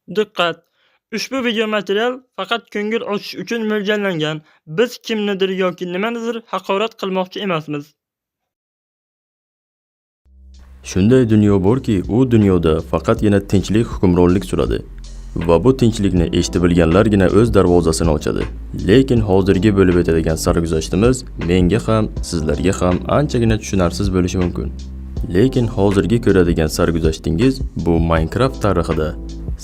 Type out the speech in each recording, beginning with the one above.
Diqqat! Ushbu video material faqat ko'ngil ochish uchun mo'ljallangan. Biz kimnidir yoki nimanidir haqorat qilmoqchi emasmiz. Shunday dunyo borki, u dunyoda faqatgina tinchlik hukmronlik suradi va bu tinchlikni eshitib bilganlargina o'z darvozasini ochadi. Lekin hozirgi bo'lib o'tadigan sarguzashtimiz menga ham, sizlarga ham anchagina tushunarsiz bo'lishi mumkin. Lekin hozirgi ko'radigan sarguzashtingiz bu Minecraft tarixida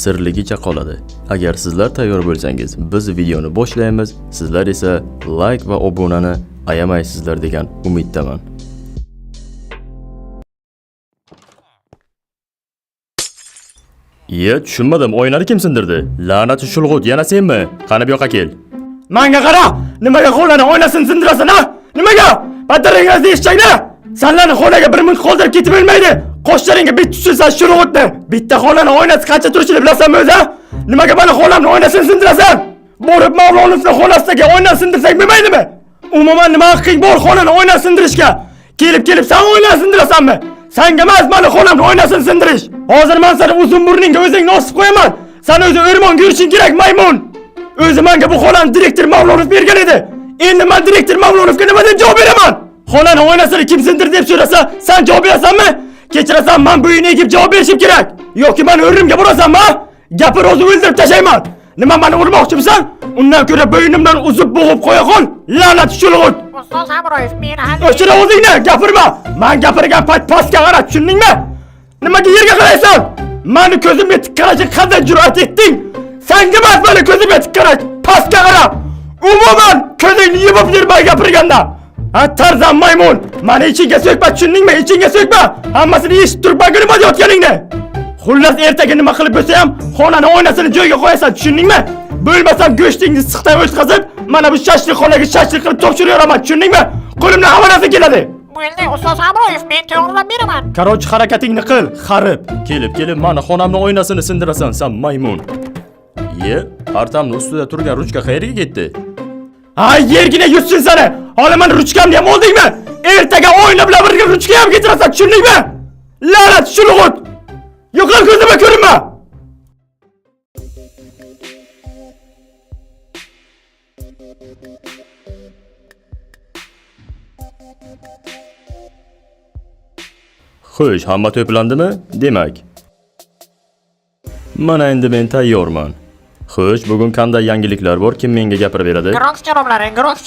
sirligicha qoladi. Agar sizlar tayyor bo'lsangiz, biz videoni boshlaymiz. Sizlar esa like va obunani ayamaysizlar degan umiddaman. Tushunmadim, o'yinlarni kim sindirdi? La'nati shulg'ut, yana senmi? Qani bu yoqqa kel. Menga qara, nimaga qo'llarni oynasini sindirasan ha? Nimaga? Badaringizni eshitchanglar. Senlarni xonaga bir minut qoldirib ketib bo'lmaydi. Qoshlaringga bit tushirsan shulg'utni. Bitta xonani oynasi qancha turishini bilasanmi o'zi? Nimaga meni xonamni oynasini sindirasan? Borib Mavlonovning xonasidagi oynani sindirsak bo'lmaydimi? Umuman nima haqqing bor xonani oynasini sindirishga? Kelib sen oynani sindirasanmi? Senga emas, meni xonamni oynasini sindirish. Hozir men seni uzun burningga o'zing nosib qo'yaman. Sen o'zi o'rmonga yurishing kerak, maymun. O'zi menga bu xonani direktor Mavlonov bergan edi. Endi men direktor Mavlonovga nima deb javob beraman? Xonani oynasini kim sindirdi deb so'rasa, sen javob berasanmi? Kechirasan, men bu uyni egib javob berishim kerak. Yoki men o'rnimga borasanmi? Gapir, o'zim o'ldirib tashlayman. Nima meni urmoqchimisan? Undan ko'ra bo'ynimdan uzib bo'g'ib qo'ya qol. La'nat shulg'ut. Ustoz Hamroyev, meni hali O'chira o'zingni, gapirma. Men gapirgan payt pastga qara, tushundingmi? Nimaga yerga qaraysan? Meni ko'zimga tik qarashga qanday jur'at etding? Senga emas, meni ko'zimga tik qarash, pastga qara. Umuman ko'zingni yumib yurmay gapirganda. Tarzan maymun, meni ichingga so'kma, tushundingmi? Ichingga so'kma. Hammasini eshitib turibman nima deyotganingni. Xullas ertaga nima qilib bo'lsa ham, xonani oynasini joyiga qo'yasan, tushundingmi? Bo'lmasam go'shtingni siqdan o'tkazib, mana bu shashlik xonaga shashlik qilib topshirayoraman, tushundingmi? Qo'limdan hamma narsa keladi. bu yerda ustoz Hamroyev, men to'g'rilab beraman. Qarochi harakatingni qil, xarib. Kelib, mani xonamning oynasini sindirasan, sen maymun. Artamning ustida turgan ruchka qayerga ketdi? Ha, yergina yutsin seni. Hali men ruchkamni ham oldingmi? Ertaga oyna bilan birga ruchka ham ketirasan, tushundingmi? La'nat shulg'ut. Yo'qol ko'zimga ko'rinma. Xo'sh, hamma to'plandimi? Demak. Mana endi men tayyorman. Xo'sh, bugun qanday yangiliklar bor? Kim menga gapirib beradi? Groks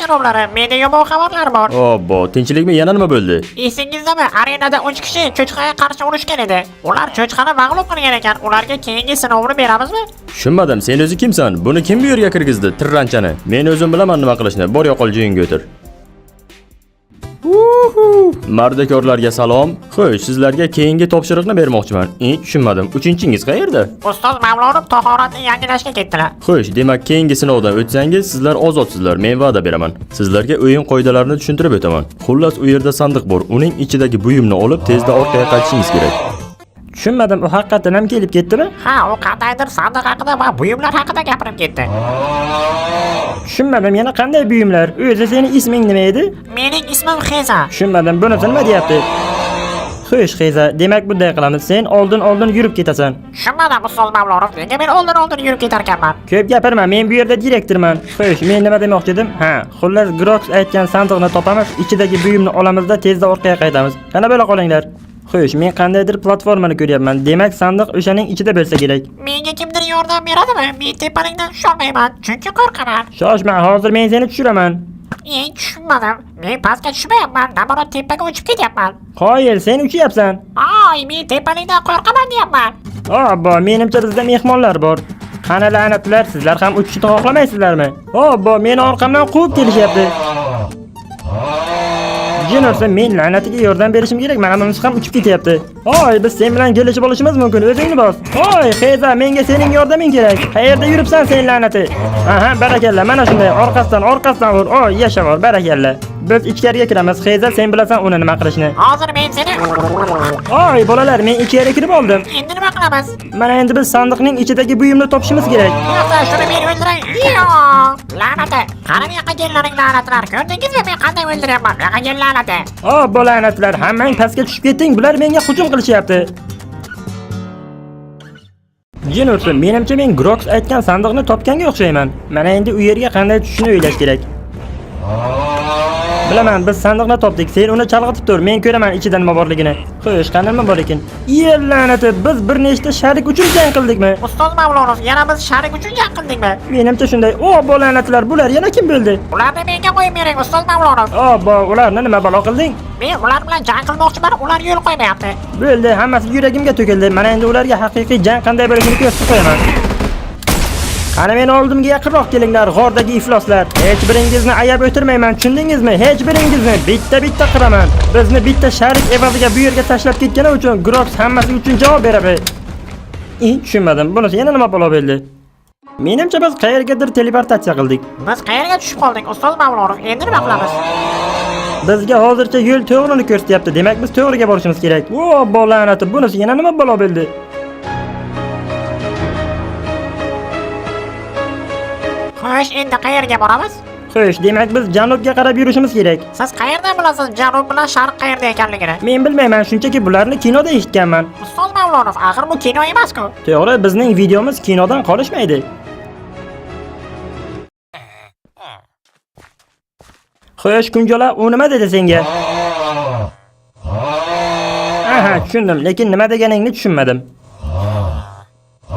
jaroblari, menda yomon xabarlar bor. Obbo, tinchlikmi? Yana nima bo'ldi? Esingizdami, arenada 3 kishi cho'chqaga qarshi urushgan edi. Ular cho'chqani mag'lub qilgan ekan. Ularga keyingi sinovni beramizmi? Tushunmadim, sen o'zi kimsan? Buni kim bu yerga kirgizdi? Tirranchani. Men o'zim bilaman nima qilishni. Bor yo'qol joyingga o'tir. Mardakorlarga salom. Xo'sh, sizlarga keyingi topshiriqni bermoqchiman. Tushunmadim. 3-chingiz qayerda? Ustoz Mavlonov tahoratni yangilashga ketdilar. Xo'sh, demak keyingi sinovdan o'tsangiz, sizlar ozodsizlar. Men va'da beraman. Sizlarga o'yin qoidalarini tushuntirib o'taman. Xullas, u yerda sandiq bor. Uning ichidagi buyumni olib, tezda orqaga qaytishingiz kerak. Tushunmadim, u haqiqatan ham kelib ketdimi? Ha, u qandaydir sandiq haqida va buyumlar haqida gapirib ketdi. Tushunmadim, yana qanday buyumlar? O'zi sening isming nima edi? Mening ismim Xeza. Tushunmadim, bunisi nima deyapti? Xo'sh, Xeza, demak bunday qilamiz. Sen oldin yurib ketasan. Tushunmadim, ustoz Mavlonov, nega men oldin yurib ketar ekanman? Ko'p gapirma, men bu yerda direktorman. Xo'sh, men nima demoqchi edim? Xullas Groks aytgan sandiqni topamiz, ichidagi buyumni olamizda tezda orqaga qaytamiz. Qana bo'la qolinglar. Xo'sh, men qandaydir platformani ko'ryapman. Demak, sandiq o'shaning ichida bo'lsa kerak. Menga kimdir yordam beradimi? Men tepaningdan tusholmayman, chunki qo'rqaman. Shoshma, hozir men seni tushiraman. Tushunmadim. Men pastga tushmayapman, namorat tepaga uchib ketyapman. Qoyil, sen uchyapsan. Men tepaningdan qo'rqaman deyapman. Obbo, menimcha bizda mehmonlar bor. Qani la'natlar, sizlar ham uchishni xohlamaysizlarmi? Obbo, meni orqamdan quvib kelishyapti. Jenursa, men la'natiga yordam berishim kerak. Mana bunisi ham uchib ketyapti. Biz sen bilan kelishib olishimiz mumkin. O'zingni bos. Xeza, menga sening yordaming kerak. Qayerda yuribsan sen la'nati? Barakalla. Mana shunday orqasidan vur. Yasha bor, barakalla. Biz ichkariga kiramiz. Xeza, sen bilasan uni nima qilishni. Hozir men seni. Bolalar, men ichkariga kirib oldim. Endi nima qilamiz? Mana endi biz sandiqning ichidagi buyumni topishimiz kerak. Yo'qsa shuni men o'ldiray. La'nati. Qani bu yoqqa kelinglar la'natlar. Ko'rdingizmi men qanday o'ldiryapman? Bu yoqqa kel la'nati. La'natlar, hammang pastga tushib ketding. Bular menga hujum qilishyapti. Jin ursin, menimcha men Grox aytgan sandiqni topganga o'xshayman. Mana endi u yerga qanday tushishni o'ylash kerak. Bilaman, biz sandiqni topdik. Sen uni chalg'itib tur, men ko'raman ichida nima borligini. Xo'sh, qanday nima bor ekan? Yer la'nati, biz bir nechta sharik uchun jang qildikmi? Ustoz Mavlonov, yana biz sharik uchun jang qildikmi? Menimcha shunday. O, bu la'natlar, bular yana kim bo'ldi? Ularni menga qo'yib bering, ustoz Mavlonov. O, ularni nima balo qilding? Men ular bilan jang qilmoqchiman, ular yo'l qo'ymayapti. Bo'ldi, hammasi yuragimga to'kildi. Mana endi ularga haqiqiy jang qanday bo'lishini ko'rsatib qo'yaman. Qani meni oldimga yaqinroq kelinglar, g'ordagi ifloslar. Hech biringizni ayab o'tirmayman, tushundingizmi? Hech biringizni bitta qiraman. Bizni bitta sharik evaziga bu yerga tashlab ketgani uchun Grox hammasi uchun javob beradi. Tushunmadim. Bunisi yana nima bo'la bo'ldi? Menimcha biz qayergadir teleportatsiya qildik. Biz qayerga tushib qoldik, ustoz Mavlonov? Endi nima qilamiz? Bizga hozircha yo'l to'g'rini ko'rsatyapti. Demak, biz to'g'riga borishimiz kerak. O, bo'lanati, bunisi yana nima bo'la bo'ldi? Xo'sh, endi qayerga boramiz? Xo'sh, demak biz janubga qarab yurishimiz kerak. Siz qayerdan bilasiz janub bilan sharq qayerda ekanligini? Men bilmayman, shunchaki bularni kinoda eshitganman. Ustoz Mavlonov, axir bu kino emas-ku. To'g'ri, bizning videomiz kinodan qolishmaydi. Xo'sh, Kunjola, u nima dedi senga? Aha, tushundim, lekin nima deganingni tushunmadim.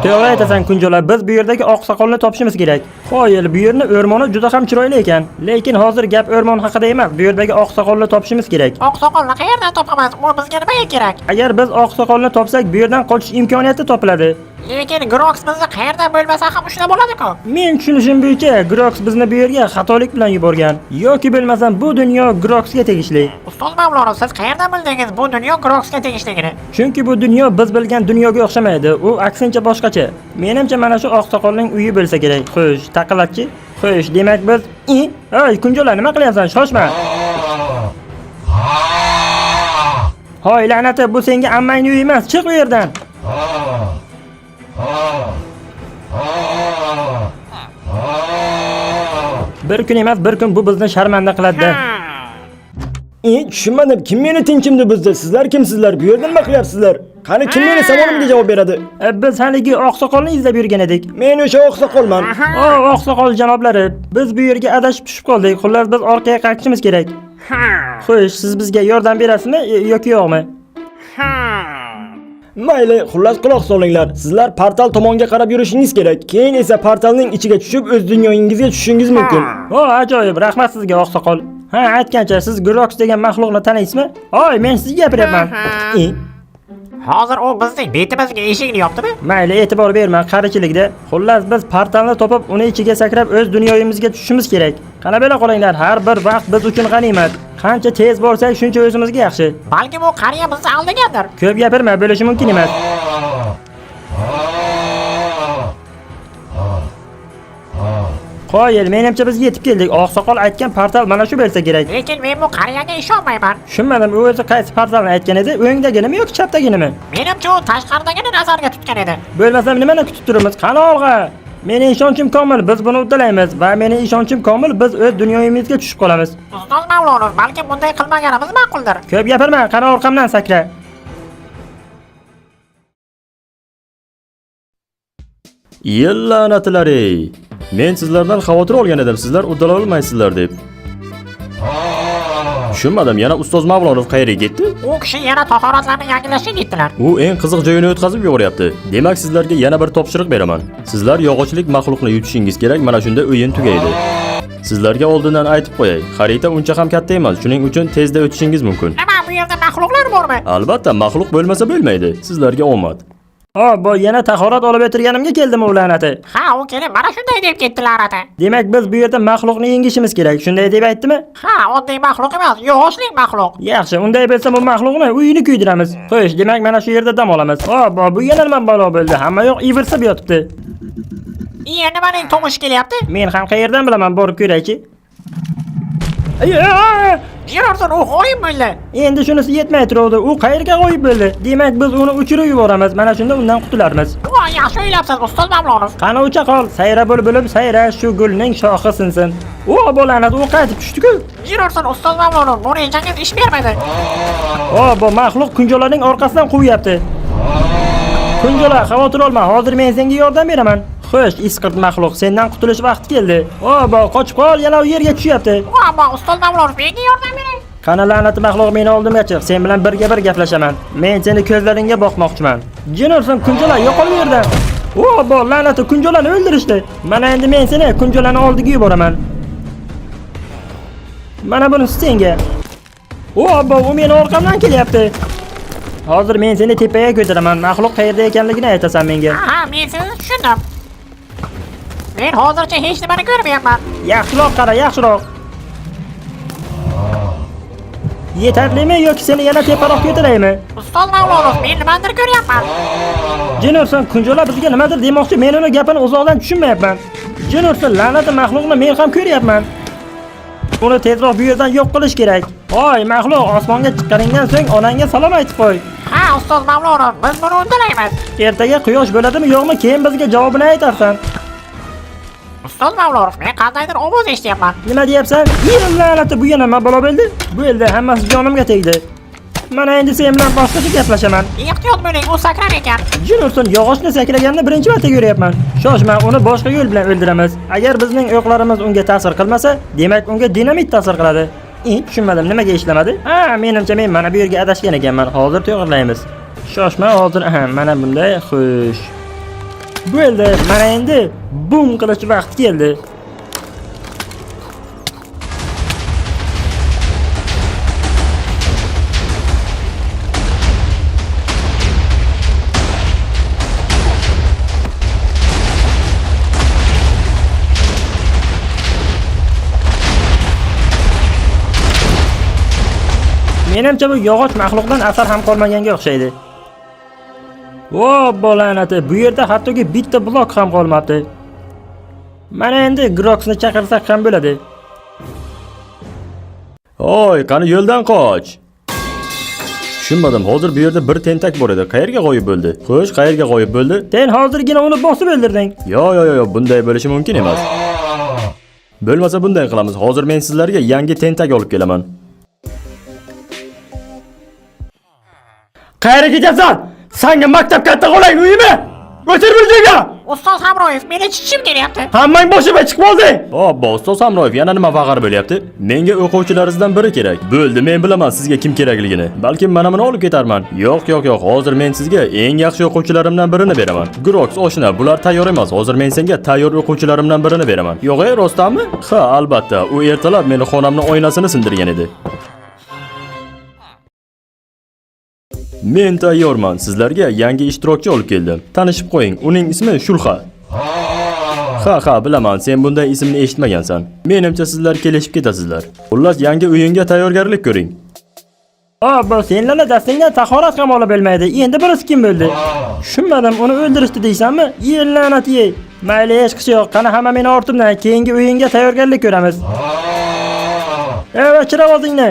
To'g'ri aytasan Kunjola, biz bu yerdagi oqsoqolni topishimiz kerak. Qo'yil, bu yerni o'rmoni juda ham chiroyli ekan. Lekin hozir gap o'rmon haqida emas, bu yerdagi oqsoqolni topishimiz kerak. Oqsoqolni qayerdan topamiz? U bizga nimaga kerak? Agar biz oqsoqolni topsak, bu yerdan qochish imkoniyati topiladi. Lekin Grox bizni qayerdan bo'lmasa ham ushlab oladi-ku. Men tushunishim bo'yicha Grox bizni bu yerga xatolik bilan yuborgan. Yoki bo'lmasam bu dunyo Groxga tegishli. Ustoz Mavlonov, siz qayerdan bildingiz bu dunyo Groxga tegishligini? Chunki bu dunyo biz bilgan dunyoga o'xshamaydi. U aksincha boshqacha. Menimcha mana shu oqsoqolning uyi bo'lsa kerak. Xo'sh, taqalatchi. Xo'sh, demak biz Ey, Kunjola, nima qilyapsan? Shoshma. Hoy, la'nati, bu senga ammangning uyi emas. Chiq u yerdan. Bir kun emas, bir kun bu bizni sharmanda qiladi-da. Tushunmadim, kim meni tinchimni buzdi? Sizlar kimsizlar? Bu yerda nima qilyapsizlar? Qani kim meni savolimga javob beradi? Biz haligi oqsoqolni izlab yurgan edik. Men o'sha oqsoqolman. Oqsoqol janoblari, biz bu yerga adashib tushib qoldik. Xullas biz orqaga qaytishimiz kerak. Xo'sh, siz bizga yordam berasizmi yoki yo'qmi? Mayli, xullas quloq solinglar. Sizlar portal tomonga qarab yurishingiz kerak. Keyin esa portalning ichiga tushib o'z dunyoyingizga tushishingiz mumkin. Ajoyib, rahmat sizga oqsoqol. Ha, aytgancha siz Grox degan maxluqni taniysizmi? Oy, men sizga gapiryapman. Hozir u bizning betimizga eshikni yopdimi? Mayli, e'tibor berma, qarichilikda. Xullas biz portalni topib, uni ichiga sakrab o'z dunyoyimizga tushishimiz kerak. Qana bela qolinglar, har bir vaqt biz uchun g'animat. Qancha tez borsak, shuncha o'zimizga yaxshi. Balki bu qariya bizni aldagandir. Ko'p gapirma, bo'lishi mumkin emas. Qo'yil, menimcha biz yetib keldik. Oqsoqol aytgan portal mana shu bo'lsa kerak. Lekin men bu qariyaga ishonmayman. Tushunmadim, u o'zi qaysi portalni aytgan edi? O'ngdaginimi yoki chapdaginimi? Menimcha u tashqaridagini nazarga tutgan edi. Bo'lmasam nimani kutib turibmiz? Qani olg'a. Mening ishonchim komil, biz buni uddalaymiz va mening ishonchim komil, biz o'z dunyoyimizga tushib qolamiz. Ustoz Mavlonov, balki bunday qilmaganimiz ma'quldir. Ko'p gapirma, qani orqamdan sakra. Yellanatlar ey. Men sizlardan xavotir olgan edim, sizlar uddala olmaysizlar deb. Tushunmadim, yana ustoz Mavlonov qayerga ketdi? U kishi yana tahoratlarni yangilashga ketdilar. U eng qiziq joyini o'tkazib yuboryapti. Demak, sizlarga yana bir topshiriq beraman. Sizlar yog'ochlik maxluqni yutishingiz kerak, mana shunda o'yin tugaydi. Sizlarga oldindan aytib qo'yay, xarita uncha ham katta emas, shuning uchun tezda o'tishingiz mumkin. Nima, bu yerda maxluqlar bormi? Albatta, maxluq bo'lmasa bo'lmaydi. Sizlarga omad. Bu yana tahorat olib o'tirganimga keldimi u la'nati? Ha, u kelib mana shunday deb ketdi la'nati. Demak, biz bu yerda maxluqni yengishimiz kerak, shunday deb aytdimi? Ha, oddiy maxluq emas, yog'ochlik maxluq. Yaxshi, unday bo'lsa bu maxluqni uyini kuydiramiz. Xo'sh, demak mana shu yerda dam olamiz. Bu yana nima balo bo'ldi? Hamma yoq ivirsib yotibdi. Nimaning to'g'ish kelyapti? Men ham qayerdan bilaman, borib ko'raychi. Jirorson, u g'oyib bo'ldi. Endi shunisi yetmay turdi. U qayerga g'oyib bo'ldi? Demak, biz uni uchirib yuboramiz. Mana shunda undan qutularmiz. Voy, yaxshi o'ylabsiz, ustoz Mavlonov. Qani ucha qol, sayra bo'lib sayra, shu gulning shoxi sinsin. Bo'lanadi, u qaytib tushdi-ku. Jirorson, ustoz Mavlonov, bu rejangiz ish bermadi. Bu maxluq Kunjolaning orqasidan quvyapti. Kunjola, xavotir olma, hozir men senga yordam beraman. Xo'sh, isqirt maxluq, sendan qutulish vaqti keldi. Bo, qochib qol, yana u yerga tushyapti. Ammo ustoz Mavlonov menga yordam bering. Qani la'nati maxluq, meni oldimga chiq. Sen bilan birga bir gaplashaman. Men seni ko'zlaringga boqmoqchiman. Jinursin, Kunjola, yo'qol bu yerdan. Bo, la'nati Kunjolani o'ldirishdi. Mana endi men seni Kunjolani oldiga yuboraman. Mana buni senga. Bo, u meni orqamdan kelyapti. Hozir men seni tepaga ko'taraman. Maxluq qayerda ekanligini aytasan menga. Ha, men sizni tushundim. Men hozircha hech nimani ko'rmayapman. Yaxshiroq qara, yaxshiroq. Yetarlimi yoki seni yana teparoq ko'taraymi? Ustoz Mavlonov, men nimadir ko'ryapman. Jinursin, Kunjola bizga nimadir demoqchi, men uni gapini uzoqdan tushunmayapman. Jinursin, la'nati maxluqni men ham ko'ryapman. Uni tezroq bu yerdan yo'q qilish kerak. Voy, maxluq, osmonga chiqqaningdan so'ng onangga salom aytib qo'y. Ha, ustoz Mavlonov, biz buni uddalaymiz. Ertaga quyosh bo'ladimi, yo'qmi, keyin bizga javobini aytarsan. Ustoz Mavlonov, men qandaydir ovoz eshityapman. Nima deyapsan? Yerim la'nati, bu yana nima bo'la bildi? Bu yerda hammasi jonimga tegdi. Mana endi sen bilan boshqacha gaplashaman. Ehtiyot bo'ling, u sakrar ekan. Jinursin, yog'ochni sakraganini birinchi marta ko'ryapman. Shoshma, uni boshqa yo'l bilan o'ldiramiz. Agar bizning o'qlarimiz unga ta'sir qilmasa, demak unga dinamit ta'sir qiladi. Tushunmadim, nimaga ishlamadi? Menimcha men mana bu yerga adashgan ekanman. Hozir to'g'rilaymiz. Shoshma, hozir mana bunday, xo'sh. Bu yerda mana endi bum qilish vaqti keldi. Menimcha bu yog'och maxluqdan asar ham qolmaganga o'xshaydi. La'nati, bu yerda hattoki bitta blok ham qolmabdi. Mana endi Groxni chaqirsak ham bo'ladi. Oy, qani yo'ldan qoch. Tushunmadim, hozir bu yerda bir tentak bor edi. Qayerga g'oyib bo'ldi? Xo'sh, qayerga g'oyib bo'ldi? Sen hozirgina uni bosib o'ldirding. Yo, bunday bo'lishi mumkin emas. Bo'lmasa bunday qilamiz. Hozir men sizlarga yangi tentak olib kelaman. Qayerga ketyapsan? Senga maktab katta qo'lang, uyimi? O'tir bir joyga. Ustoz Hamroyev, meni chiqishim kelyapti. Hammang boshiga chiqib olding. Ustoz Hamroyev, yana nima faqar bo'lyapti? Menga o'quvchilaringizdan biri kerak. Bo'ldi, men bilaman sizga kim kerakligini. Balki mana buni olib ketarman. Yo'q, hozir men sizga eng yaxshi o'quvchilarimdan birini beraman. Grox, oshna, bular tayyor emas. Hozir men senga tayyor o'quvchilarimdan birini beraman. Yo'q, rostdanmi? Ha, albatta. U ertalab meni xonamning oynasini sindirgan edi. Men tayyorman. Sizlarga yangi ishtirokchi olib keldim. Tanishib qo'ying. Uning ismi Shulxa. Ha, bilaman. Sen bunday ismni eshitmagansan. Menimcha sizlar kelishib ketasizlar. Xullas, yangi o'yinga tayyorgarlik ko'ring. Bu senlarning dastingdan tahorat ham olib bo'lmaydi. Endi birisi kim bo'ldi? Tushunmadim, uni o'ldirishdi deysanmi? La'nat yey. Mayli, hech kishi yo'q. Qani hamma meni ortimdan keyingi o'yinga tayyorgarlik ko'ramiz. Chir ovozingni.